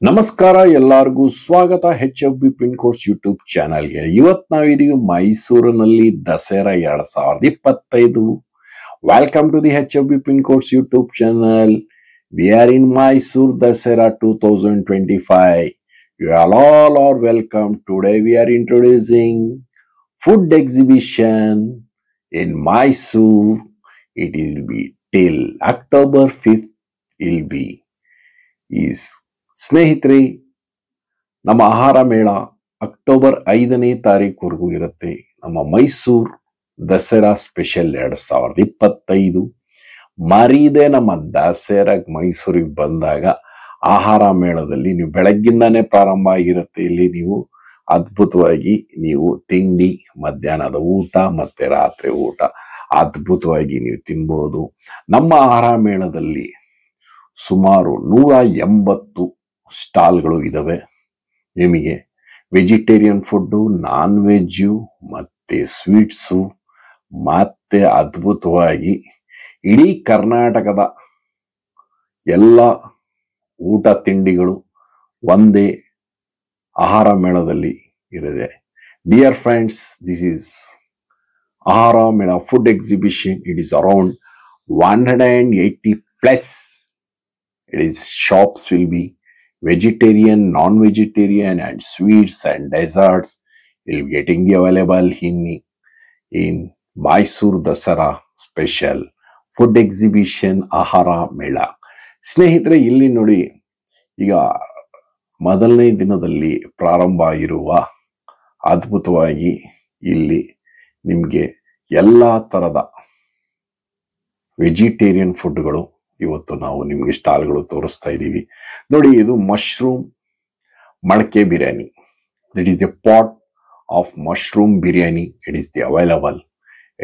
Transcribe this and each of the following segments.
ನಮಸ್ಕಾರ ಎಲ್ಲರಿಗೂ ಸ್ವಾಗತ HFB ಪಿನ್ ಕೋರ್ಸ್ ಯೂಟ್ಯೂಬ್ ಚಾನಲ್ಗೆ. ಇವತ್ತು ನಾವಿದೀವಿ ಮೈಸೂರಿನಲ್ಲಿ Dasara 2025. Welcome to the HFB pin course YouTube channel. We are in Mysuru Dasara 2025. You all are welcome. Today we are introducing food exhibition in Mysore. It will be till October 5th. Will be is ಸ್ನೇಹಿತರೆ, ನಮ್ಮ ಆಹಾರ ಮೇಳ October 5ನೇ ತಾರೀಕುವರೆಗೂ ಇರುತ್ತೆ. ನಮ್ಮ Mysuru Dasara special 2025. ಮರೀದೆ ನಮ್ಮ ದಸರಾ ಮೈಸೂರಿಗೆ ಬಂದಾಗ ಆಹಾರ ಮೇಳದಲ್ಲಿ ನೀವು ಬೆಳಗ್ಗಿಂದಾನೇ ಪ್ರಾರಂಭ ಆಗಿರುತ್ತೆ. ಇಲ್ಲಿ ನೀವು ಅದ್ಭುತವಾಗಿ ನೀವು ತಿಂಡಿ, ಮಧ್ಯಾಹ್ನದ ಊಟ ಮತ್ತೆ ರಾತ್ರಿ ಊಟ ಅದ್ಭುತವಾಗಿ ನೀವು ತಿನ್ಬೋದು. ನಮ್ಮ ಆಹಾರ ಮೇಳದಲ್ಲಿ ಸುಮಾರು 180 ಸ್ಟಾಲ್ಗಳು ಇದಾವೆ. ನಿಮಗೆ ವೆಜಿಟೇರಿಯನ್ ಫುಡ್ಡು, ನಾನ್ ವೆಜ್ಜು ಮತ್ತೆ ಸ್ವೀಟ್ಸು ಮತ್ತೆ ಅದ್ಭುತವಾಗಿ ಇಡೀ ಕರ್ನಾಟಕದ ಎಲ್ಲ ಊಟ ತಿಂಡಿಗಳು ಒಂದೇ ಆಹಾರ ಮೇಳದಲ್ಲಿ ಇರಿದೆ. Dear friends, this is Ahara ಮೇಳ food exhibition. It is around 180 plus. It is shops will be vegetarian, non-vegetarian, and sweets and desserts will be getting available in Mysore Dasara special food exhibition ಆಹಾರ ಮೇಳ. ಸ್ನೇಹಿತರೆ, ಇಲ್ಲಿ ನೋಡಿ, ಈಗ ಮೊದಲನೇ ದಿನದಲ್ಲಿ ಪ್ರಾರಂಭ ಇರುವ ಅದ್ಭುತವಾಗಿ ಇಲ್ಲಿ ನಿಮಗೆ ಎಲ್ಲ ತರದ ವೆಜಿಟೇರಿಯನ್ ಫುಡ್ಗಳು ಇವತ್ತು ನಾವು ನಿಮಗೆ ಸ್ಟಾಲ್ಗಳು ತೋರಿಸ್ತಾ ಇದ್ದೀವಿ. ನೋಡಿ, ಇದು ಮಶ್ರೂಮ್ ಮಡಕೆ biryani. That is the pot of mushroom biryani. It is the available.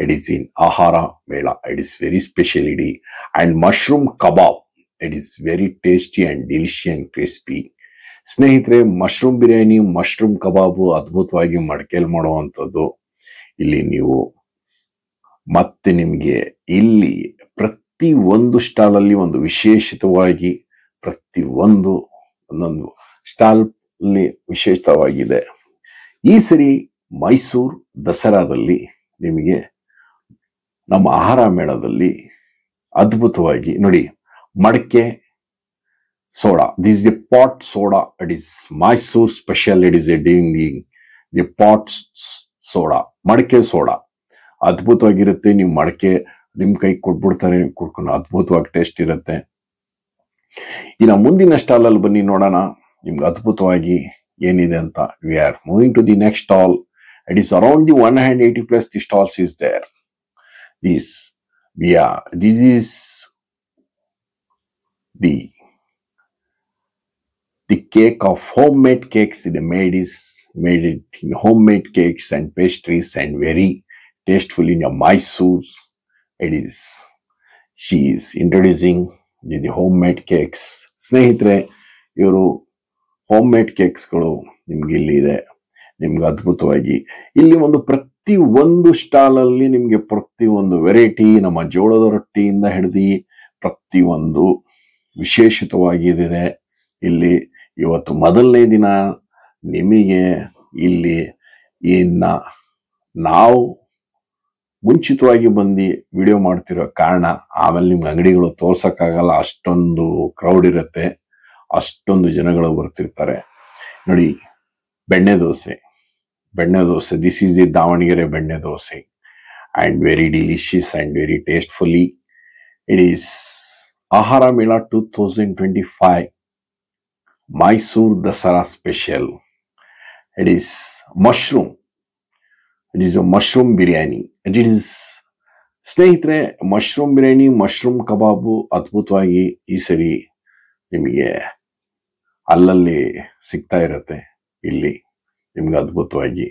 It is in Ahara Mela. It is very speciality. And mushroom kebab. It is very tasty and delicious and crispy. ಸ್ನೇಹಿತರೆ, ಮಶ್ರೂಮ್ ಬಿರಿಯಾನಿ, ಮಶ್ರೂಮ್ ಕಬಾಬು ಅದ್ಭುತವಾಗಿ ಮಡಕೆಯಲ್ಲಿ ಮಾಡುವಂಥದ್ದು. ಇಲ್ಲಿ ನೀವು ಮತ್ತೆ ನಿಮಗೆ ಇಲ್ಲಿ ಪ್ರತಿ ಒಂದು ಸ್ಟಾಲ್ ಅಲ್ಲಿ ಒಂದು ವಿಶೇಷವಾಗಿ ಪ್ರತಿ ಒಂದೊಂದು ಸ್ಟಾಲ್ ಅಲ್ಲಿ ವಿಶೇಷವಾಗಿದೆ. ಈ ಸರಿ ಮೈಸೂರು ದಸರಾದಲ್ಲಿ ನಿಮಗೆ ನಮ್ಮ ಆಹಾರ ಮೇಳದಲ್ಲಿ ಅದ್ಭುತವಾಗಿ ನೋಡಿ, ಮಡಕೆ soda. This the pot soda. It is Mysuru special. It is A the pot soda, ಮಡಕೆ ಸೋಡಾ. ಅದ್ಭುತವಾಗಿರುತ್ತೆ. ನೀವು ಮಡಕೆ ನಿಮ್ ಕೈ ಕೊಟ್ಬಿಡ್ತಾರೆ, ಕುಡ್ಕೊಂಡು ಅದ್ಭುತವಾಗಿ ಟೇಸ್ಟ್ ಇರುತ್ತೆ. ಇನ್ನು ಮುಂದಿನ ಸ್ಟಾಲ್ ಅಲ್ಲಿ ಬನ್ನಿ, ನೋಡೋಣ ನಿಮ್ಗೆ ಅದ್ಭುತವಾಗಿ ಏನಿದೆ ಅಂತ. We are moving to the next stall. It is around the 180 plus the stalls is there. This is the cake of home made cakes. The made it in homemade cakes and pastries and very tasteful in your Mysore. She is introducing the homemade cakes. ಸ್ನೇಹಿತರೆ, ಇವರು home made ಕೇಕ್ಸ್ಗಳು ನಿಮ್ಗೆ ಇಲ್ಲಿ ಇದೆ. ನಿಮ್ಗೆ ಅದ್ಭುತವಾಗಿ ಇಲ್ಲಿ ಪ್ರತಿ ಒಂದು ಸ್ಟಾಲ್ ಅಲ್ಲಿ ನಿಮ್ಗೆ ಪ್ರತಿ ಒಂದು ವೆರೈಟಿ, ನಮ್ಮ ಜೋಳದ ರೊಟ್ಟಿಯಿಂದ ಹಿಡಿದು ಪ್ರತಿ ಒಂದು ವಿಶೇಷಿತವಾಗಿದೆ. ಇಲ್ಲಿ ಇವತ್ತು ಮೊದಲನೇ ದಿನ ನಿಮಗೆ ಇಲ್ಲಿ ನಾವು ಮುಂಚಿತವಾಗಿ ಬಂದು ವಿಡಿಯೋ ಮಾಡ್ತಿರೋ ಕಾರಣ ಆಮೇಲೆ ನಿಮ್ಗೆ ಅಂಗಡಿಗಳು ತೋರ್ಸಕ್ಕಾಗಲ್ಲ. ಅಷ್ಟೊಂದು ಕ್ರೌಡ್ ಇರುತ್ತೆ, ಅಷ್ಟೊಂದು ಜನಗಳು ಬರ್ತಿರ್ತಾರೆ. ನೋಡಿ, benne dosa. This is the Davanagere benne dosa and very delicious and very tastefully. It is Ahara Mela 2025 Mysuru Dasara special. It is mushroom. It is a mushroom biryani. It is ಸ್ನೇಹಿತರೆ, ಮಶ್ರೂಮ್ ಬಿರಿಯಾನಿ, ಮಶ್ರೂಮ್ ಕಬಾಬು ಅದ್ಭುತವಾಗಿ ಈ ಸರಿ ನಿಮಗೆ ಅಲ್ಲಲ್ಲಿ ಸಿಗ್ತಾ ಇರುತ್ತೆ. ಇಲ್ಲಿ ನಿಮ್ಗೆ ಅದ್ಭುತವಾಗಿ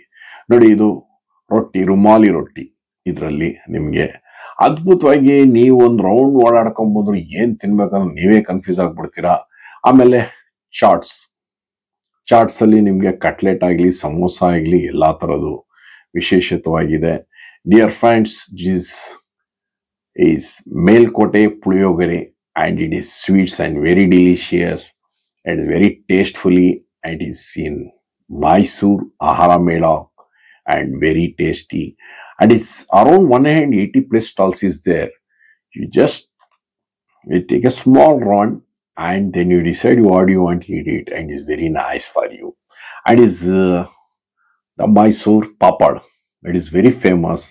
ನೋಡಿ, ಇದು ರೊಟ್ಟಿ, ರುಮಾಲಿ ರೊಟ್ಟಿ. ಇದರಲ್ಲಿ ನಿಮ್ಗೆ ಅದ್ಭುತವಾಗಿ ನೀವು ಒಂದು ರೌಂಡ್ ಓಡಾಡ್ಕೊಂಡ್ಬಂದ್ರು ಏನ್ ತಿನ್ಬೇಕಂದ್ರೆ ನೀವೇ ಕನ್ಫ್ಯೂಸ್ ಆಗ್ಬಿಡ್ತೀರಾ. ಆಮೇಲೆ ಚಾಟ್ಸ್ ಅಲ್ಲಿ ನಿಮ್ಗೆ ಕಟ್ಲೆಟ್ ಆಗ್ಲಿ, ಸಮೋಸ ಆಗ್ಲಿ, ಎಲ್ಲಾ ತರದ್ದು ವಿಶೇಷವಾಗಿದೆ. Dear friends, this is Melkote puliyogare and it is sweets and very delicious. and very tastefully, and is in Mysore Ahara Mela, and very tasty, and it's around 180 plus stalls is there. You take a small run, and then you decide what you want to eat it, and it's very nice for you. And is the Mysore papad. It is very famous.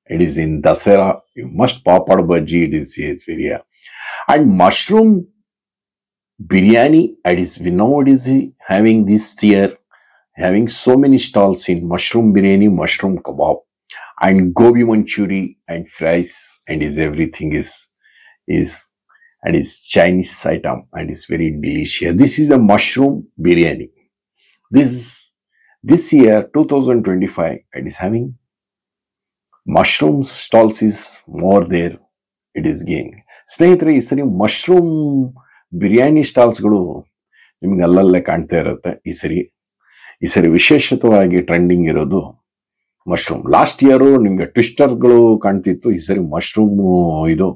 It is in Dasera. You must papad bhaji. It's very and mushroom biryani. It is we know it is having this year, having so many stalls in mushroom biryani, mushroom kebab, and gobi manchuri and fries, and is everything is and is Chinese item, and it's very delicious. This is a mushroom biryani. This year 2025, it is having mushroom stalls is more there. It is gaining. ಸ್ನೇಹಿತರೆ, ಈ ಸರಿ mushroom biryani ಸ್ಟಾಲ್ಸ್ಗಳು ನಿಮ್ಗೆ ಅಲ್ಲಲ್ಲೇ ಕಾಣ್ತಾ ಇರುತ್ತೆ. ಈ ಸರಿ ವಿಶೇಷವಾಗಿ ಟ್ರೆಂಡಿಂಗ್ ಇರೋದು ಮಶ್ರೂಮ್. ಲಾಸ್ಟ್ ಇಯರ್ ನಿಮ್ಗೆ ಟ್ವಿಸ್ಟರ್ಗಳು ಕಾಣ್ತಿತ್ತು. ಈ ಸರಿ ಮಶ್ರೂಮ್ ಇದು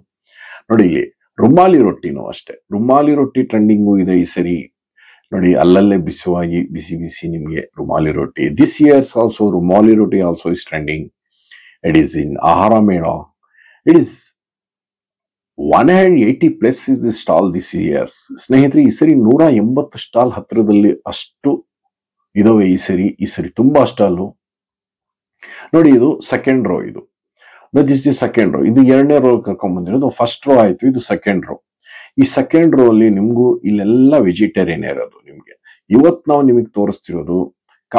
ನೋಡಿ. ಇಲ್ಲಿ ರುಮಾಲಿ ರೊಟ್ಟಿನೂ ಅಷ್ಟೇ. ರುಮಾಲಿ ರೊಟ್ಟಿ ಟ್ರೆಂಡಿಂಗು ಇದೆ ಈ ಸರಿ. ನೋಡಿ, ಅಲ್ಲಲ್ಲೇ ಬಿಸಿ ಬಿಸಿ ನಿಮಗೆ ರುಮಾಲಿ ರೊಟ್ಟಿ. ದಿಸ್ ಇಯರ್ಸ್ ಆಲ್ಸೋ ರುಮಾಲಿ ರೊಟ್ಟಿ also is trending. It is in Ahara Mela. It is 180 plus is the stall this years. ಸ್ನೇಹಿತರೆ, ಈ ಸರಿ 180 ಸ್ಟಾಲ್ ಹತ್ರದಲ್ಲಿ ಅಷ್ಟು ಇದಾವೆ. ಈ ಸರಿ ತುಂಬಾ ಸ್ಟಾಲು. ನೋಡಿ, ಇದು second row. This the second row. ಇದು ಎರಡನೇ ರೋ ಕರ್ಕೊಂಡ್ ಬಂದಿರೋದು. ಫಸ್ಟ್ ರೋ ಆಯ್ತು, ಇದು ಸೆಕೆಂಡ್ ರೋ. ಈ ಸೆಕೆಂಡ್ ರೋ ಅಲ್ಲಿ ನಿಮ್ಗೂ ಇಲ್ಲೆಲ್ಲ ವೆಜಿಟೇರಿಯನ್ ಇರೋದು. ನಿಮ್ಗೆ ಇವತ್ತು ನಾವು ನಿಮಗೆ ತೋರಿಸ್ತಿರೋದು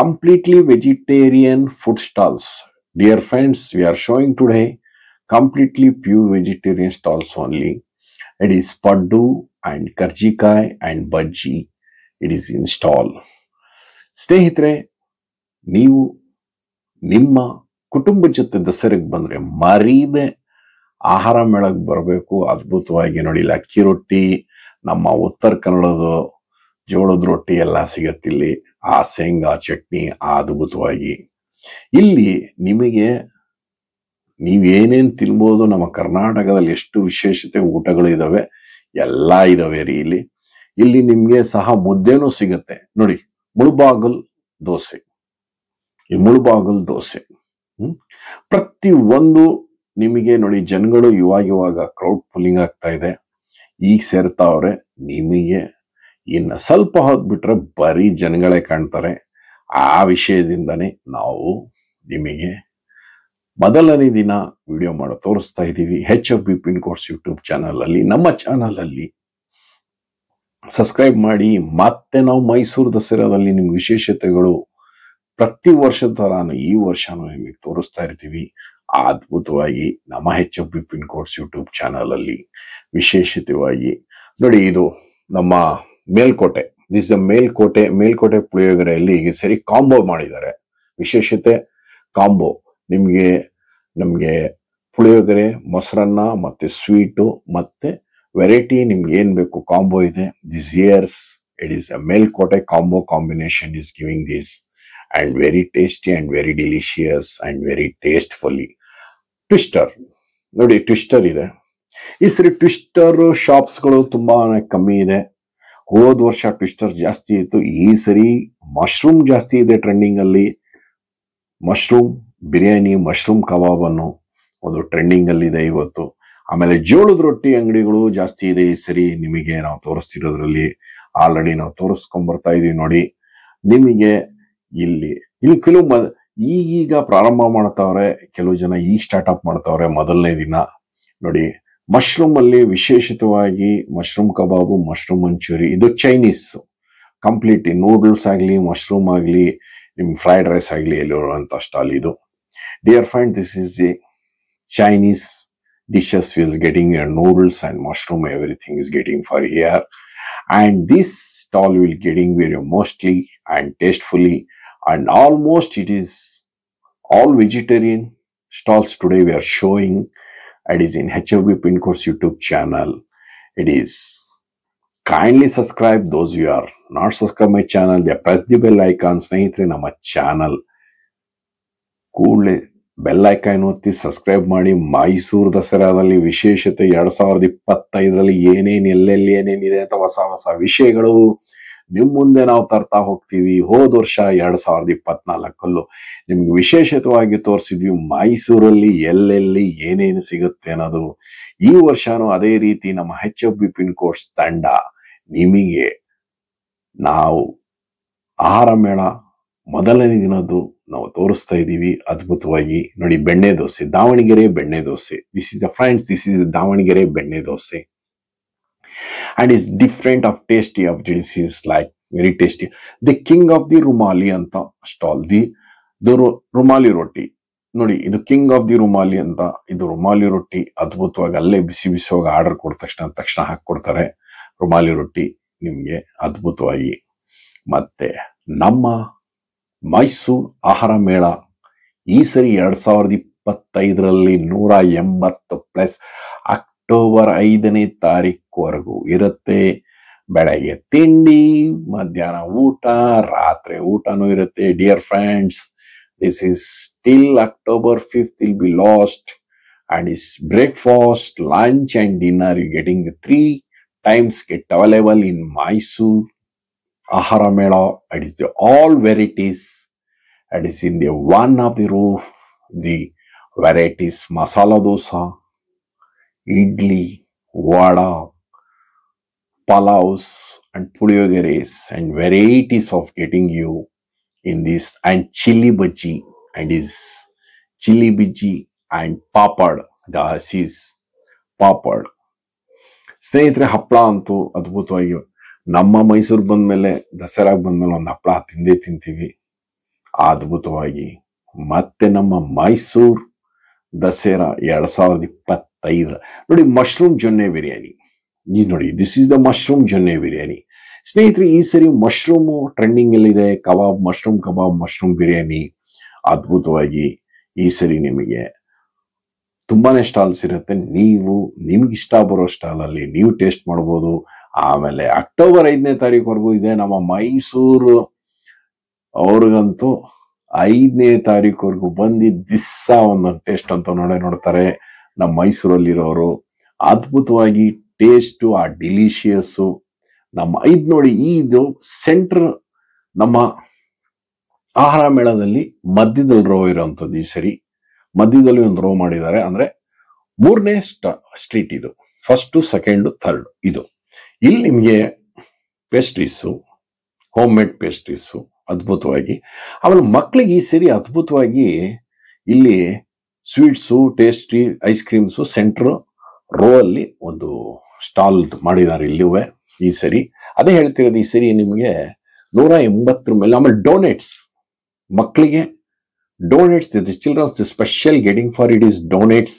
completely vegetarian food stalls. Dear friends, we are showing today completely pure vegetarian stalls only. It is paddu and karjikai and bajji. It is in stall. ಸ್ನೇಹಿತರೆ, ನೀವು ನಿಮ್ಮ ಕುಟುಂಬ ಜೊತೆ ದಸರೆಗೆ ಬಂದ್ರೆ ಮರೀದೆ ಆಹಾರ ಮೇಳಕ್ಕೆ ಬರಬೇಕು. ಅದ್ಭುತವಾಗಿ ನೋಡಿ, ಅಕ್ಕಿ ರೊಟ್ಟಿ, ನಮ್ಮ ಉತ್ತರ ಕನ್ನಡದ ಜೋಳದ ರೊಟ್ಟಿ ಎಲ್ಲ ಸಿಗತ್ತಿಲ್ಲಿ. ಆ ಶೇಂಗಾ ಚಟ್ನಿ ಅದ್ಭುತವಾಗಿ. ಇಲ್ಲಿ ನಿಮಗೆ ನೀವೇನೇನು ತಿನ್ಬೋದು. ನಮ್ಮ ಕರ್ನಾಟಕದಲ್ಲಿ ಎಷ್ಟು ವಿಶೇಷತೆ ಊಟಗಳು ಇದಾವೆ, ಎಲ್ಲ ಇದಾವೆ ರೀ ಇಲ್ಲಿ ನಿಮ್ಗೆ ಸಹ ಮುದ್ದೆನೂ ಸಿಗತ್ತೆ. ನೋಡಿ, ಮುಳುಬಾಗಲ್ ದೋಸೆ. ಈ ಮುಳುಬಾಗಲ್ ದೋಸೆ ಪ್ರತಿ ಒಂದು ನಿಮಗೆ ನೋಡಿ, ಜನಗಳು ಇವಾಗ ಕ್ರೌಡ್ ಪುಲ್ಲಿಂಗ್ ಆಗ್ತಾ ಇದೆ. ಈಗ ಸೇರ್ತಾವ್ರೆ. ನಿಮಗೆ ಇನ್ನು ಸ್ವಲ್ಪ ಹೊತ್ತು ಬಿಟ್ರೆ ಬರೀ ಜನಗಳೇ ಕಾಣ್ತಾರೆ. ಆ ವಿಷಯದಿಂದನೇ ನಾವು ನಿಮಗೆ ಮೊದಲನೇ ದಿನ ವಿಡಿಯೋ ಮಾಡೋ ತೋರಿಸ್ತಾ ಇದ್ದೀವಿ. HFB pin course YouTube channel ಅಲ್ಲಿ. ನಮ್ಮ ಚಾನಲ್ ಅಲ್ಲಿ ಸಬ್ಸ್ಕ್ರೈಬ್ ಮಾಡಿ. ಮತ್ತೆ ನಾವು ಮೈಸೂರು ದಸರಾದಲ್ಲಿ ನಿಮ್ಗೆ ವಿಶೇಷತೆಗಳು ಪ್ರತಿ ವರ್ಷದ ತರಾನು ಈ ವರ್ಷನೂ ನಿಮಗೆ ತೋರಿಸ್ತಾ ಇರ್ತೀವಿ ಅದ್ಭುತವಾಗಿ. ನಮ್ಮ HFB pin course YouTube channel ಅಲ್ಲಿ ವಿಶೇಷತೆವಾಗಿ ನೋಡಿ, ಇದು ನಮ್ಮ ಮೇಲ್ಕೋಟೆ. ದಿಸ್ ದ ಮೇಲ್ಕೋಟೆ ಪುಳಿಯೋಗರೆಯಲ್ಲಿ ಈಗ ಸರಿ ಕಾಂಬೋ ಮಾಡಿದ್ದಾರೆ. ವಿಶೇಷತೆ ಕಾಂಬೋ. ನಮ್ಗೆ ಪುಳಿಯೋಗರೆ, ಮೊಸರನ್ನ ಮತ್ತೆ ಸ್ವೀಟು ಮತ್ತೆ ವೆರೈಟಿ ನಿಮ್ಗೆ ಏನ್ ಬೇಕು ಕಾಂಬೋ ಇದೆ. This years it is a Melkote combo combination is giving this, and very tasty and very delicious and very tastefully. Twister ನೋಡಿ, ಟ್ವಿಸ್ಟರ್ ಇದೆ. ಈ ಸರಿ ಟ್ವಿಸ್ಟರ್ ಶಾಪ್ಸ್ಗಳು ತುಂಬಾನೇ ಕಮ್ಮಿ ಇದೆ. ಹೋದ ವರ್ಷ ಟ್ವಿಸ್ಟರ್ ಜಾಸ್ತಿ ಇತ್ತು. ಈ ಸರಿ ಮಶ್ರೂಮ್ ಜಾಸ್ತಿ ಇದೆ ಟ್ರೆಂಡಿಂಗ್ ಅಲ್ಲಿ. ಮಶ್ರೂಮ್ ಬಿರಿಯಾನಿ, ಮಶ್ರೂಮ್ ಕಬಾಬ್ ಅನ್ನು ಒಂದು ಟ್ರೆಂಡಿಂಗ್ ಅಲ್ಲಿ ಇದೆ ಇವತ್ತು. ಆಮೇಲೆ ಜೋಳದ ರೊಟ್ಟಿ ಅಂಗಡಿಗಳು ಜಾಸ್ತಿ ಇದೆ ಈ ಸರಿ. ನಿಮಗೆ ನಾವು ತೋರಿಸ್ತಿರೋದ್ರಲ್ಲಿ ಆಲ್ರೆಡಿ ನಾವು ತೋರಿಸ್ಕೊಂಡ್ ಬರ್ತಾ ಇದೀವಿ. ನೋಡಿ, ನಿಮಗೆ ಇಲ್ಲಿ ಕೆಲವು ಈಗೀಗ ಪ್ರಾರಂಭ ಮಾಡ್ತಾವ್ರೆ, ಕೆಲವು ಜನ ಈಗ ಸ್ಟಾರ್ಟ್ ಅಪ್ ಮಾಡ್ತಾವ್ರೆ. ಮೊದಲನೇ ದಿನ ನೋಡಿ, ಮಶ್ರೂಮ್ ಅಲ್ಲಿ ವಿಶೇಷಿತವಾಗಿ ಮಶ್ರೂಮ್ ಕಬಾಬು, ಮಶ್ರೂಮ್ ಮಂಚೂರಿ. ಇದು ಚೈನೀಸ್ ಕಂಪ್ಲೀಟ್. ನೂಡಲ್ಸ್ ಆಗ್ಲಿ, ಮಶ್ರೂಮ್ ಆಗ್ಲಿ, ನಿಮ್ ಫ್ರೈಡ್ ರೈಸ್ ಆಗ್ಲಿ ಎಲ್ಲಿರುವಂತ ಸ್ಟಾಲ್ ಇದು. Dear friend, this is a Chinese dishes. Is getting your noodles and mushroom. Everything is getting for here, and this stall will getting very mostly and tastefully, and almost it is all vegetarian stalls today we are showing. It is in HFB Pin Course YouTube channel. It is kindly subscribe. Those who are not subscribe my channel, they press the bell icon. ಸ್ನೇಹಿತರೆ, ನಮ್ಮ channel ಕೂಡಲೇ bell icon ಒತ್ತಿ subscribe ಮಾಡಿ. ಮೈಸೂರು ದಸರಾದಲ್ಲಿ ವಿಶೇಷತೆ 2025ರಲ್ಲಿ ಏನೇನು ಎಲ್ಲೆಲ್ಲಿ ಏನೇನಿದೆ ಅಂತ ಹೊಸ ವಿಷಯಗಳು ನಿಮ್ ಮುಂದೆ ನಾವು ತರ್ತಾ ಹೋಗ್ತೀವಿ. ಹೋದ ವರ್ಷ 2024 ನಿಮ್ಗೆ ವಿಶೇಷವಾಗಿ ತೋರಿಸಿದ್ವಿ ಮೈಸೂರಲ್ಲಿ ಎಲ್ಲೆಲ್ಲಿ ಏನೇನು ಸಿಗುತ್ತೆ ಅನ್ನೋದು. ಈ ವರ್ಷನೂ ಅದೇ ರೀತಿ ನಮ್ಮ HFB ಪಿನ್ ಕೋಡ್ಸ್ ತಂಡ ನಿಮಗೆ ನಾವು ಆಹಾರ ಮೇಳ ಮೊದಲನೇ ದಿನದ್ದು ನಾವು ತೋರಿಸ್ತಾ ಇದ್ದೀವಿ ಅದ್ಭುತವಾಗಿ. ನೋಡಿ, benne dosa, Davanagere benne dosa. This is the friends, this is Davanagere benne dosa. And is different of tasty of this is like very tasty. The king of the Rumali ಅಂತ ಸ್ಟಾಲ್, ದಿ ರುಮಾಲಿ ರೊಟ್ಟಿ. ನೋಡಿ, ಇದು ಕಿಂಗ್ ಆಫ್ ದಿ ರುಮಾಲಿ ಅಂತ. ಇದು ರುಮಾಲಿ ರೊಟ್ಟಿ ಅದ್ಭುತವಾಗಿ ಅಲ್ಲೇ ಬಿಸಿ ಬಿಸಿಯಾಗಿ ಆರ್ಡರ್ ಕೊಟ್ಟ ತಕ್ಷಣ ಹಾಕೊಡ್ತಾರೆ ರುಮಾಲಿ ರೊಟ್ಟಿ ನಿಮ್ಗೆ ಅದ್ಭುತವಾಗಿ. ಮತ್ತೆ ನಮ್ಮ ಮೈಸೂರು ಆಹಾರ ಮೇಳ ಈ ಸರಿ 2025 180+ ಅಕ್ಟೋಬರ್ 5ನೇ ತಾರೀಕುವರೆಗೂ ಇರುತ್ತೆ. ಬೆಳಗ್ಗೆ ತಿಂಡಿ, ಮಧ್ಯಾಹ್ನ ಊಟ, ರಾತ್ರಿ ಊಟನೂ ಇರುತ್ತೆ. Dear friends, this is still October 5th will be lost, and is breakfast, lunch and dinner you getting the 3 times get available in Mysore Ahara Mela. It is the all varieties. It is in the one of the roof. The varieties masala dosa, idli, vada, palaus and puliogeres, and varieties of getting you in this, and chili bhaji, and is chili bhaji and papad. This is papad. ಸ್ನೇಹಿತರೆ, ಹಪ್ಪಳ ಅಂತೂ ಅದ್ಭುತವಾಗಿ ನಮ್ಮ ಮೈಸೂರು ಬಂದ್ಮೇಲೆ, ದಸರಾಗೆ ಬಂದ್ಮೇಲೆ ಒಂದು ಹಪ್ಪಳ ತಿಂದೇ ತಿಂತೀವಿ ಅದ್ಭುತವಾಗಿ. ಮತ್ತೆ ನಮ್ಮ ಮೈಸೂರು ದಸರಾ 2025 ನೋಡಿ, ಮಶ್ರೂಮ್ ಜೊನ್ನೆ ಬಿರಿಯಾನಿ. ಈ ನೋಡಿ, ದಿಸ್ ಇಸ್ ದ ಮಶ್ರೂಮ್ ಜೊನ್ನೆ ಬಿರಿಯಾನಿ. ಸ್ನೇಹಿತರೆ, ಈ ಸರಿ ಮಶ್ರೂಮ್ ಟ್ರೆಂಡಿಂಗ್ ಎಲ್ಲಿದೆ, kebab, mushroom kebab, mushroom biryani ಅದ್ಭುತವಾಗಿ. ಈ ಸರಿ ನಿಮಗೆ ತುಂಬಾನೇ ಸ್ಟಾಲ್ಸ್ ಇರುತ್ತೆ. ನೀವು ನಿಮ್ಗೆ ಇಷ್ಟ ಬರೋ ಸ್ಟಾಲ್ ಅಲ್ಲಿ ನೀವು ಟೇಸ್ಟ್ ಮಾಡ್ಬೋದು. ಆಮೇಲೆ ಅಕ್ಟೋಬರ್ 5ನೇ ತಾರೀಕುವರೆಗೂ ಇದೆ. ನಮ್ಮ ಮೈಸೂರು ಅವ್ರಿಗಂತೂ 5ನೇ ತಾರೀಕುವರೆಗೂ ಬಂದಿದ್ದ ದಿಸ್ಸ ಒಂದೊಂದು ಟೇಸ್ಟ್ ಅಂತ ನೋಡ್ತಾರೆ ನಮ್ಮ ಮೈಸೂರಲ್ಲಿರೋರು. ಅದ್ಭುತವಾಗಿ ಟೇಸ್ಟು, ಆ ಡಿಲಿಷಿಯಸ್ಸು. ನಮ್ಮ ಇದು ನೋಡಿ, ಇದು ಸೆಂಟ್ರ್ ನಮ್ಮ ಆಹಾರ ಮೇಳದಲ್ಲಿ ಮಧ್ಯದಲ್ಲಿ ರೋ ಇರೋಂಥದ್ದು. ಈ ಸರಿ ಮಧ್ಯದಲ್ಲಿ ಒಂದು ರೋ ಮಾಡಿದ್ದಾರೆ. ಅಂದ್ರೆ 3ನೇ ಸ್ಟ್ರೀಟ್ ಇದು, 1st, 2nd, 3rd ಇದು. ಇಲ್ಲಿ ನಿಮಗೆ ಪೇಸ್ಟ್ರೀಸು, ಹೋಮ್ ಮೇಡ್ ಪೇಸ್ಟ್ರೀಸು ಅದ್ಭುತವಾಗಿ. ಆಮೇಲೆ ಮಕ್ಕಳಿಗೆ ಈ ಸರಿ ಅದ್ಭುತವಾಗಿ ಇಲ್ಲಿ sweets, tasty ice creams centre row ಅಲ್ಲಿ ಒಂದು ಸ್ಟಾಲ್ ಮಾಡಿದ್ದಾರೆ ಇಲ್ಲಿವೆ ಈ ಸರಿ. ಅದೇ ಹೇಳ್ತಿರೋದು, ಈ ಸರಿ ನಿಮಗೆ 180 ಮೇಲೆ. ಆಮೇಲೆ ಡೋನೆಟ್ಸ್, ಮಕ್ಕಳಿಗೆ donuts, the childrens the special getting for it is donuts,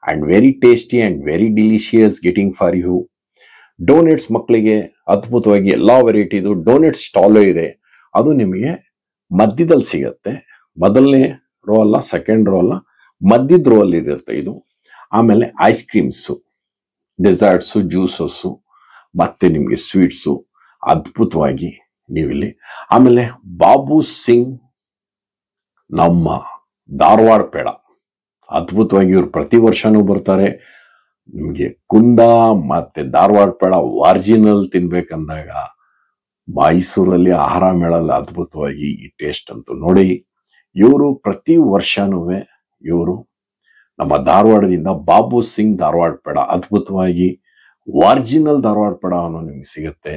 and very tasty and very delicious getting for you. Donuts ಮಕ್ಕಳಿಗೆ ಅದ್ಭುತವಾಗಿ ಎಲ್ಲಾ ವೆರೈಟಿದು ಡೋನೆಟ್ಸ್ ಸ್ಟಾಲೇ ಇದೆ. ಅದು ನಿಮಗೆ ಮಧ್ಯದಲ್ಲಿ ಸಿಗತ್ತೆ. ಮೊದಲನೇ ರೋ ಅಲ್ಲ, 2nd ರೋ ಅಲ್ಲ, ಮಧ್ಯದ ರೋ ಅಲ್ಲಿ ಇರುತ್ತೆ ಇದು. ಆಮೇಲೆ ಐಸ್ ಕ್ರೀಮ್ಸು, ಡೆಸರ್ಟ್ಸು, ಜ್ಯೂಸಸ್ಸು, ಮತ್ತೆ ನಿಮಗೆ ಸ್ವೀಟ್ಸು ಅದ್ಭುತವಾಗಿ ನೀವಿಲ್ಲಿ. ಆಮೇಲೆ ಬಾಬು ಸಿಂಗ್ ನಮ್ಮ ಧಾರವಾಡ ಪೇಡ ಅದ್ಭುತವಾಗಿ. ಇವ್ರು ಪ್ರತಿ ವರ್ಷನೂ ಬರ್ತಾರೆ. ನಿಮಗೆ ಕುಂದ ಮತ್ತೆ ಧಾರವಾಡ ಪೇಡ ಒರಿಜಿನಲ್ ತಿನ್ಬೇಕಂದಾಗ ಮೈಸೂರಲ್ಲಿ ಆಹಾರ ಮೇಳಲ್ಲಿ ಅದ್ಭುತವಾಗಿ ಈ ಟೇಸ್ಟ್ ಅಂತೂ ನೋಡಿ. ಇವರು ಪ್ರತಿ ವರ್ಷನೂ ಇವರು ನಮ್ಮ ಧಾರವಾಡದಿಂದ ಬಾಬು ಸಿಂಗ್ ಧಾರವಾಡ ಪೇಡ ಅದ್ಭುತವಾಗಿ ಒರಿಜಿನಲ್ ಧಾರವಾಡ ಪೇಡ ಅನ್ನೋ ನಿಮ್ಗೆ ಸಿಗುತ್ತೆ.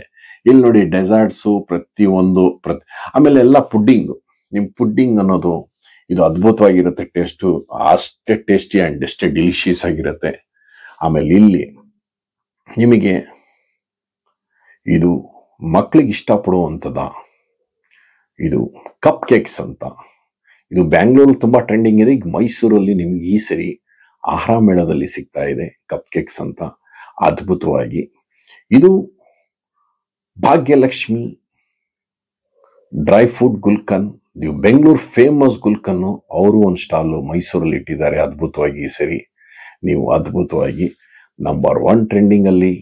ಇಲ್ಲಿ ನೋಡಿ, ಡೆಸರ್ಟ್ಸು ಪ್ರತಿಯೊಂದು ಆಮೇಲೆ ಎಲ್ಲ ಪುಡ್ಡಿಂಗು. ನಿಮ್ ಪುಡ್ಡಿಂಗ್ ಅನ್ನೋದು ಇದು ಅದ್ಭುತವಾಗಿರುತ್ತೆ. ಟೇಸ್ಟು ಅಷ್ಟೇ ಟೇಸ್ಟಿ ಅಂಡ್ ಅಷ್ಟೇ ಡಿಲಿಷಿಯಸ್ ಆಗಿರುತ್ತೆ. ಆಮೇಲೆ ಇಲ್ಲಿ ನಿಮಗೆ ಇದು ಮಕ್ಕಳಿಗೆ ಇಷ್ಟಪಡುವಂಥದ್ದ ಇದು ಕಪ್ ಕೇಕ್ಸ್ ಅಂತ. ಇದು ಬ್ಯಾಂಗ್ಳೂರಲ್ಲಿ ತುಂಬಾ ಟ್ರೆಂಡಿಂಗ್ ಇದೆ. ಈಗ ಮೈಸೂರಲ್ಲಿ ನಿಮ್ಗೆ ಈ ಸರಿ ಆಹಾರ ಮೇಳದಲ್ಲಿ ಸಿಗ್ತಾ ಇದೆ ಕಪ್ ಕೇಕ್ಸ್ ಅಂತ ಅದ್ಭುತವಾಗಿ. ಇದು ಭಾಗ್ಯಲಕ್ಷ್ಮಿ ಡ್ರೈ ಫ್ರೂಟ್ ಗುಲ್ಕನ್. ನೀವು ಬೆಂಗಳೂರು ಫೇಮಸ್ ಗುಲ್ಕನ್ನು ಅವರು ಒಂದು ಸ್ಟಾಲು ಮೈಸೂರಲ್ಲಿ ಇಟ್ಟಿದ್ದಾರೆ ಅದ್ಭುತವಾಗಿ. ಈ ಸರಿ ನೀವು ಅದ್ಭುತವಾಗಿ ನಂಬರ್ 1 ಟ್ರೆಂಡಿಂಗ್ ಅಲ್ಲಿ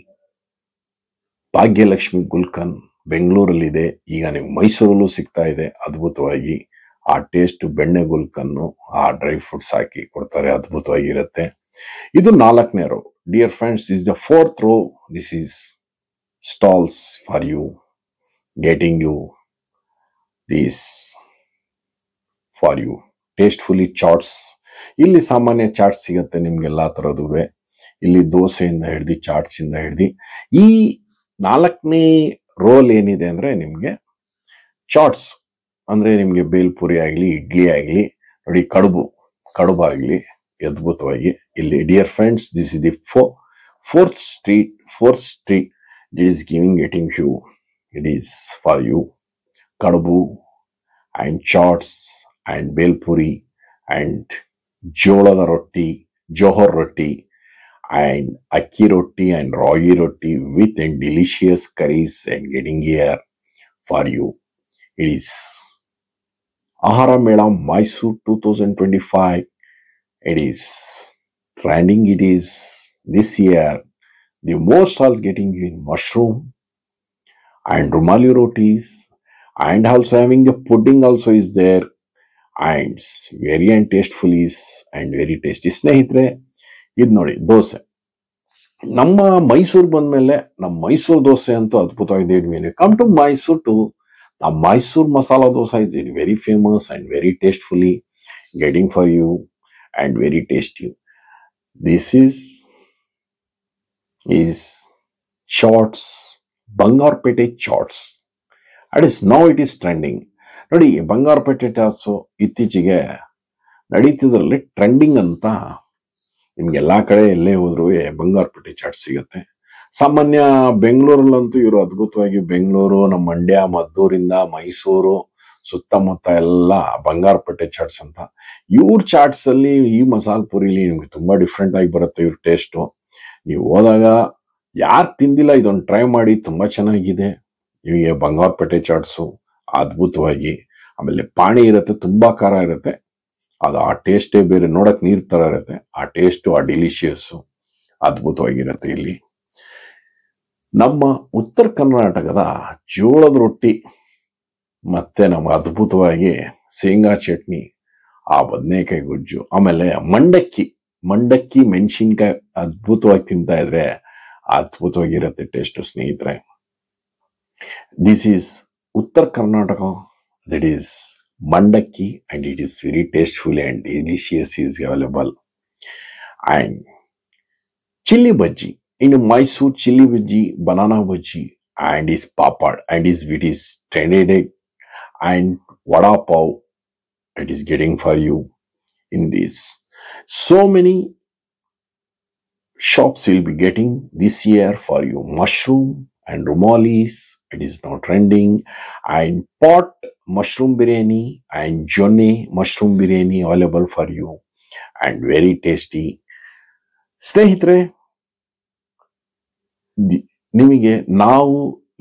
ಭಾಗ್ಯಲಕ್ಷ್ಮಿ ಗುಲ್ಕನ್ ಬೆಂಗಳೂರಲ್ಲಿದೆ. ಈಗ ನಿಮ್ಗೆ ಮೈಸೂರಲ್ಲೂ ಸಿಗ್ತಾ ಇದೆ ಅದ್ಭುತವಾಗಿ. ಆ ಟೇಸ್ಟ್ ಬೆಣ್ಣೆ ಗುಲ್ಕನ್ನು ಆ ಡ್ರೈ ಫ್ರೂಟ್ಸ್ ಹಾಕಿ ಕೊಡ್ತಾರೆ, ಅದ್ಭುತವಾಗಿರುತ್ತೆ. ಇದು 4ನೇ row. Dear friends, is the 4th row. This is stalls for you. getting you these for you tastefully chats. ಇಲ್ಲಿ ಸಾಮಾನ್ಯ ಚಾಟ್ಸ್ ಸಿಗುತ್ತೆ ನಿಮ್ಗೆಲ್ಲಾ ತರದುವೆ. ಇಲ್ಲಿ ದೋಸೆಯಿಂದ ಹಿಡ್ದು ಚಾಟ್ಸ್ ಇಂದ ಹಿಡ್ದು ಈ 4ನೇ ರೋಲ್ ಏನಿದೆ ಅಂದ್ರೆ ನಿಮ್ಗೆ ಚಾಟ್ಸ್ ಅಂದ್ರೆ ನಿಮ್ಗೆ ಬೇಲ್ಪುರಿ ಆಗ್ಲಿ ಇಡ್ಲಿ ಆಗ್ಲಿ ನೋಡಿ ಕಡುಬು ಆಗ್ಲಿ ಅದ್ಭುತವಾಗಿ ಇಲ್ಲಿ dear friends this is the fourth street it is getting you, it is for you ಕಡುಬು and chaats and belpuri and ಜೋಳದ ರೊಟ್ಟಿ ಜೋಹರ್ ರೊಟ್ಟಿ and akki roti and ragi roti with and delicious curries and getting here for you. It is Ahara Mela Mysore 2025. It is trending. It is this year the most stalls getting you in mushroom and rumali rotis, and also having the pudding also is there, and very and tasteful is and very tasty. ಸ್ನೇಹಿತರೆ ಇದು ನೋಡಿ ದೋಸೆ ನಮ್ಮ ಮೈಸೂರು ಬಂದ್ಮೇಲೆ ನಮ್ಮ ಮೈಸೂರು ದೋಸೆ ಅಂತೂ ಅದ್ಭುತವಾಗಿದೆ. Come to Mysuru to the Mysore masala dosa is very famous and very tastefully getting for you and very tasty. This is chaats, Bangarpete chaats. That is now it is trending. ನೋಡಿ ಬಂಗಾರಪೇಟೆ ಚಾಟ್ಸು ಇತ್ತೀಚೆಗೆ ನಡೀತಿದ್ರಲ್ಲಿ ಟ್ರೆಂಡಿಂಗ್ ಅಂತ ನಿಮ್ಗೆಲ್ಲಾ ಕಡೆ ಎಲ್ಲೇ ಹೋದ್ರು Bangarpet chat ಸಿಗುತ್ತೆ. ಸಾಮಾನ್ಯ ಬೆಂಗಳೂರಲ್ಲಂತೂ ಇವರು ಅದ್ಭುತವಾಗಿ ಬೆಂಗಳೂರು, ನಮ್ಮ ಮಂಡ್ಯ, ಮದ್ದೂರಿಂದ ಮೈಸೂರು ಸುತ್ತಮುತ್ತ ಎಲ್ಲ ಬಂಗಾರಪೇಟೆ ಚಾಟ್ಸ್ ಅಂತ. ಇವ್ರ ಚಾಟ್ಸ್ ಅಲ್ಲಿ ಈ ಮಸಾಲ ಪುರಿಲಿ ನಿಮ್ಗೆ ತುಂಬಾ ಡಿಫ್ರೆಂಟ್ ಆಗಿ ಬರುತ್ತೆ ಇವ್ರ ಟೇಸ್ಟು. ನೀವು ಹೋದಾಗ ಯಾರು ತಿಂದಿಲ್ಲ ಇದೊಂದು ಟ್ರೈ ಮಾಡಿ, ತುಂಬಾ ಚೆನ್ನಾಗಿದೆ. ನಿಮಗೆ ಬಂಗಾರಪೇಟೆ ಚಾಟ್ಸು ಅದ್ಭುತವಾಗಿ. ಆಮೇಲೆ ಪಾಣಿ ಇರುತ್ತೆ, ತುಂಬಾ ಖಾರ ಇರುತ್ತೆ. ಅದು ಆ ಟೇಸ್ಟೇ ಬೇರೆ, ನೋಡಕ್ ನೀರ್ ತರ ಇರುತ್ತೆ. ಆ ಟೇಸ್ಟು ಆ ಡಿಲಿಷಿಯಸ್ಸು ಅದ್ಭುತವಾಗಿರುತ್ತೆ. ಇಲ್ಲಿ ನಮ್ಮ ಉತ್ತರ ಕರ್ನಾಟಕದ ಜೋಳದ ರೊಟ್ಟಿ ಮತ್ತೆ ನಮ್ಮ ಅದ್ಭುತವಾಗಿ ಶೇಂಗಾ ಚಟ್ನಿ, ಆ ಬದನೆಕಾಯಿ ಗೊಜ್ಜು, ಆಮೇಲೆ ಮಂಡಕ್ಕಿ ಮೆಣಸಿನ್ಕಾಯಿ ಅದ್ಭುತವಾಗಿ ತಿಂತಾ ಇದ್ರೆ ಅದ್ಭುತವಾಗಿರುತ್ತೆ ಟೇಸ್ಟ್ ಸ್ನೇಹಿತರೆ. ದಿಸ್ ಈಸ್ ಉತ್ತರ ಕರ್ನಾಟಕ, ದಟ್ ಈಸ್ ಮಂಡಕ್ಕಿ and it is very tasteful and delicious is available. And chili bhaji in Mysore, chili bhaji, banana bhaji and is papad and is it is trended, and vada pav it is getting for you in this. So many shops will be getting this year for you. Mushroom and rumalis, it is now trending, and pot mushroom biryani and jonne mushroom biryani available for you and very tasty. ಸ್ನೇಹಿತರೆ, ನಿಮಗೆ ನಾವು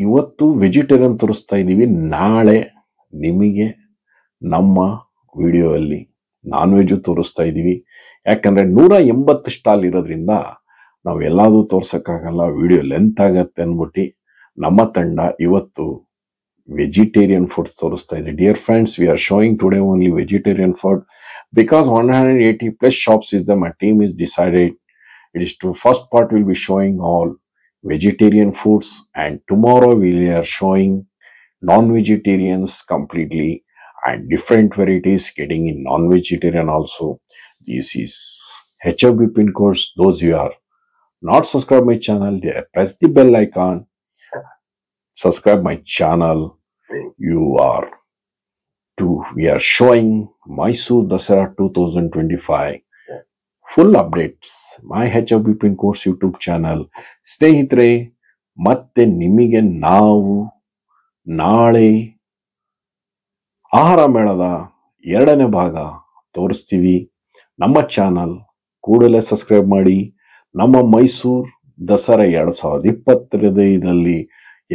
ಇವತ್ತು vegetarian ತೋರಿಸ್ತಾ ಇದ್ದೀವಿ. ನಾಳೆ ನಿಮಗೆ ನಮ್ಮ video ಅಲ್ಲಿ ನಾನ್ ವೆಜ್ ತೋರಿಸ್ತಾ ಇದ್ದೀವಿ. ಯಾಕಂದ್ರೆ 180 ಸ್ಟಾಲ್ ಇರೋದ್ರಿಂದ ನಾವು ಎಲ್ಲಾದ್ರೂ ತೋರ್ಸಕ್ಕಾಗಲ್ಲ, ವಿಡಿಯೋ ಲೆಂತ್ ಆಗತ್ತೆ ಅನ್ಬಿಟ್ಟು ನಮ್ಮ ತಂಡ ಇವತ್ತು vegetarian food ತೋರಿಸ್ತಾ ಇದೆ. Dear friends, we are showing today only vegetarian food because 180 plus shops is there. My team is decided it is to first part will be showing all vegetarian foods, and tomorrow we are showing non-vegetarians completely and different varieties getting in non-vegetarian also. This is HFB pin codes. Those who are not subscribe my channel, they press the bell icon, subscribe my channel. We are showing Mysore Dasara 2025 full updates my HFB pin codes YouTube channel. ಸ್ನೇಹಿತರೆ, ಮತ್ತೆ ನಿಮಗೆ ನಾವು ನಾಳೆ ಆಹಾರ ಮೇಳದ 2ನೇ ಭಾಗ ತೋರಿಸ್ತೀವಿ. ನಮ್ಮ ಚಾನಲ್ ಕೂಡಲೇ ಸಬ್ಸ್ಕ್ರೈಬ್ ಮಾಡಿ. ನಮ್ಮ ಮೈಸೂರು ದಸರಾ 2025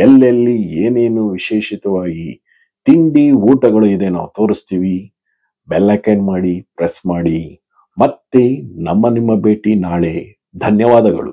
ಎಲ್ಲೆಲ್ಲಿ ಏನೇನು ವಿಶೇಷಿತವಾಗಿ ತಿಂಡಿ ಊಟಗಳು ಇದೆ ನಾವು ತೋರಿಸ್ತೀವಿ. ಬೆಲ್ ಐಕಾನ್ ಮಾಡಿ, ಪ್ರೆಸ್ ಮಾಡಿ. ಮತ್ತೆ ನಿಮ್ಮ ಭೇಟಿ ನಾಳೆ. ಧನ್ಯವಾದಗಳು.